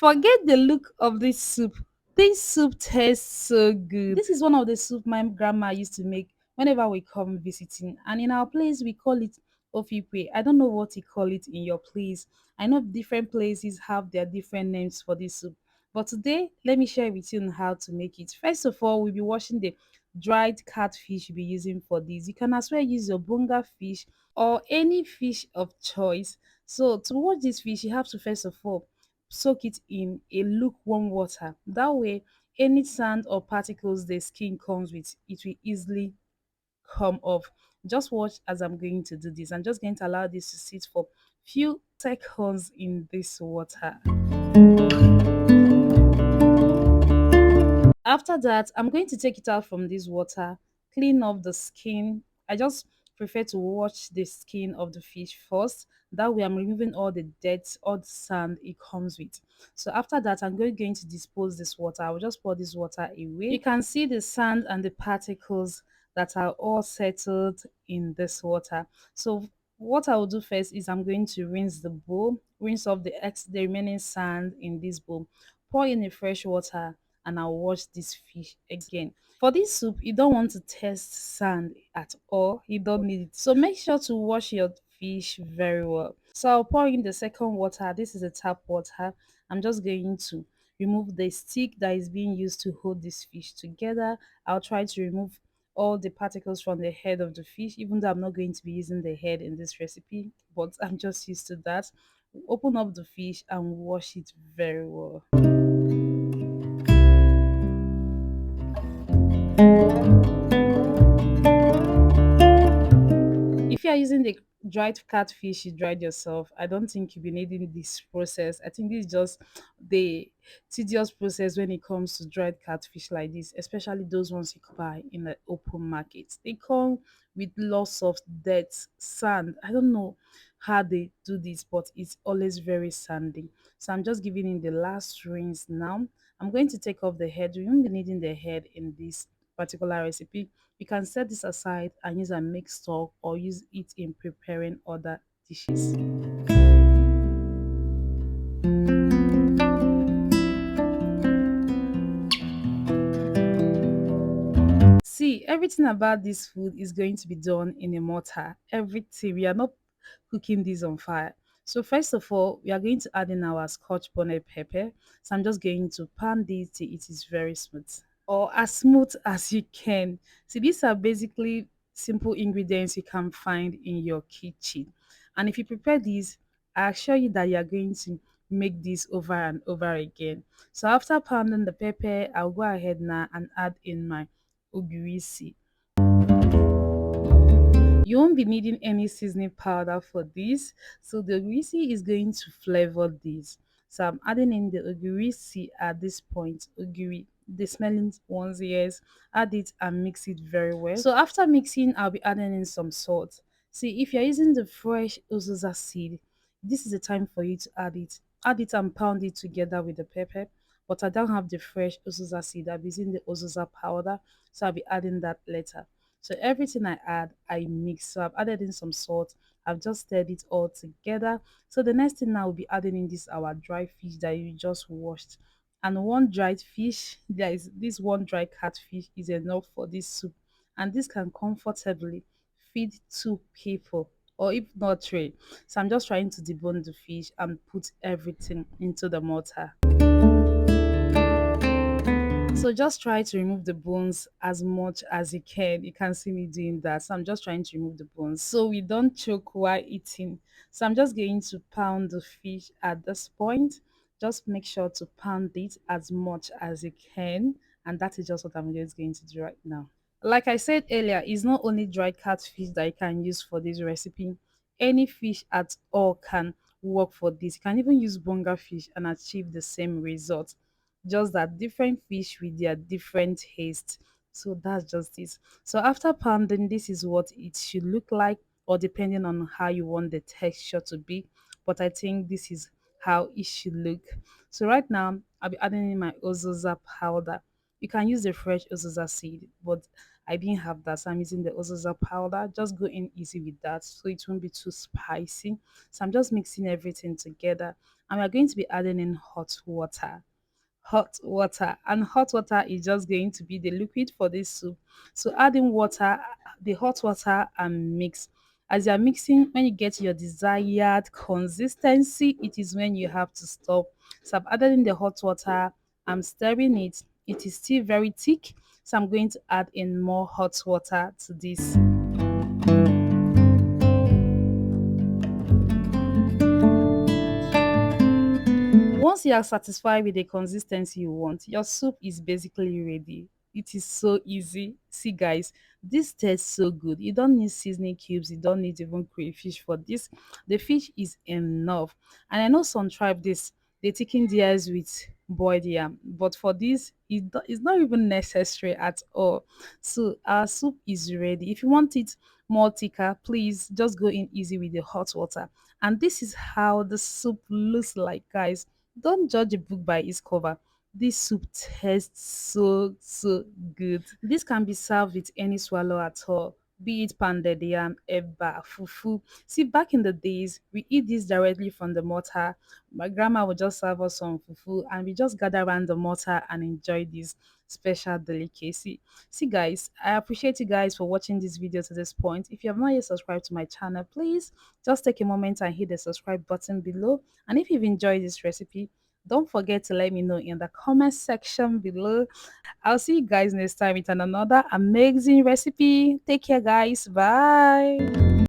Forget the look of this soup. This soup tastes so good. This is one of the soup my grandma used to make whenever we come visiting. And in our place, we call it ofikwe. I don't know what you call it in your place. I know different places have their different names for this soup. But today, let me share with you on how to make it. First of all, we'll be washing the dried catfish you'll be using for this. You can as well use your bonga fish or any fish of choice. So to wash this fish, you have to first of all soak it in a lukewarm water. That way, any sand or particles the skin comes with, it will easily come off. Just watch as I'm going to do this. I'm just going to allow this to sit for few seconds in this water. After that, I'm going to take it out from this water, clean off the skin. I just prefer to wash the skin of the fish first. That way, I'm removing all the dirt, all the sand it comes with. So after that, I'm going to dispose this water. I will just pour this water away. You can see the sand and the particles that are all settled in this water. So what I will do first is I'm going to rinse the bowl, rinse off the remaining sand in this bowl, pour in the fresh water, and I'll wash this fish again. For this soup, you don't want to test sand at all. You don't need it. So make sure to wash your fish very well. So I'll pour in the second water. This is a tap water. I'm just going to remove the stick that is being used to hold this fish together. I'll try to remove all the particles from the head of the fish, even though I'm not going to be using the head in this recipe, but I'm just used to that. Open up the fish and wash it very well. If you are using the dried catfish you dried yourself, I don't think you'll be needing this process. I think this is just the tedious process when it comes to dried catfish like this, especially those ones you can buy in the open market. They come with lots of dirt, sand. I don't know how they do this, but it's always very sandy. So I'm just giving in the last rinse now. I'm going to take off the head. We won't be needing the head in this particular recipe. You can set this aside and use a mixed stock or use it in preparing other dishes. See, everything about this food is going to be done in a mortar. Everything. We are not cooking this on fire. So first of all, we are going to add in our scotch bonnet pepper. So I'm just going to pan this till it is very smooth, or as smooth as you can. So these are basically simple ingredients you can find in your kitchen. And if you prepare these, I assure you that you are going to make this over and over again. So after pounding the pepper, I'll go ahead now and add in my Ogiri. You won't be needing any seasoning powder for this. So the Ogiri is going to flavor this. So I'm adding in the Ogiri at this point. Ogiri, the smelling ones, yes. Add it and mix it very well. So after mixing, I'll be adding in some salt. See, if you're using the fresh Uziza seed, this is the time for you to add it. Add it and pound it together with the pepper. But I don't have the fresh Uziza seed. I'm using the Uziza powder. So I'll be adding that later. So everything I add, I mix. So I've added in some salt. I've just stirred it all together. So the next thing now will be adding in this our dry fish that you just washed. And one dried fish, there is this one dry catfish is enough for this soup. And this can comfortably feed two people or if not three. So I'm just trying to debone the fish and put everything into the mortar. So just try to remove the bones as much as you can. You can see me doing that. So I'm just trying to remove the bones so we don't choke while eating. So I'm just going to pound the fish at this point. Just make sure to pound it as much as you can. And that is just what I'm just going to do right now. Like I said earlier, it's not only dried catfish that you can use for this recipe. Any fish at all can work for this. You can even use bonga fish and achieve the same result. Just that different fish with their different taste. So that's just it. So after pounding, this is what it should look like, or depending on how you want the texture to be. But I think this is how it should look. So right now, I'll be adding in my Ozoza powder. You can use the fresh Ozoza seed, but I didn't have that, so I'm using the Ozoza powder. Just go in easy with that so it won't be too spicy. So I'm just mixing everything together. and we're going to be adding in hot water. Hot water, and hot water is just going to be the liquid for this soup. So add in water, the hot water, and mix. As you're mixing, when you get your desired consistency, it is when you have to stop. So I've added in the hot water, I'm stirring it. It is still very thick, so I'm going to add in more hot water to this. Once you are satisfied with the consistency you want, your soup is basically ready. It is so easy. See, guys, this tastes so good. You don't need seasoning cubes, you don't need even crayfish for this. The fish is enough. And I know some tribe this they taking theirs with boiled yam, but for this, it's not even necessary at all. So our soup is ready. If you want it more thicker, please just go in easy with the hot water. And this is how the soup looks like, guys. Don't judge a book by its cover. This soup tastes so good. This can be served with any swallow at all, be it pounded yam, eba, fufu. See, back in the days, we eat this directly from the mortar. My grandma would just serve us some fufu, and we just gather around the mortar and enjoy this special delicacy. See, guys, I appreciate you guys for watching this video to this point. If you have not yet subscribed to my channel, please just take a moment and hit the subscribe button below. And if you've enjoyed this recipe, don't forget to let me know in the comment section below. I'll see you guys next time with another amazing recipe. Take care, guys. Bye.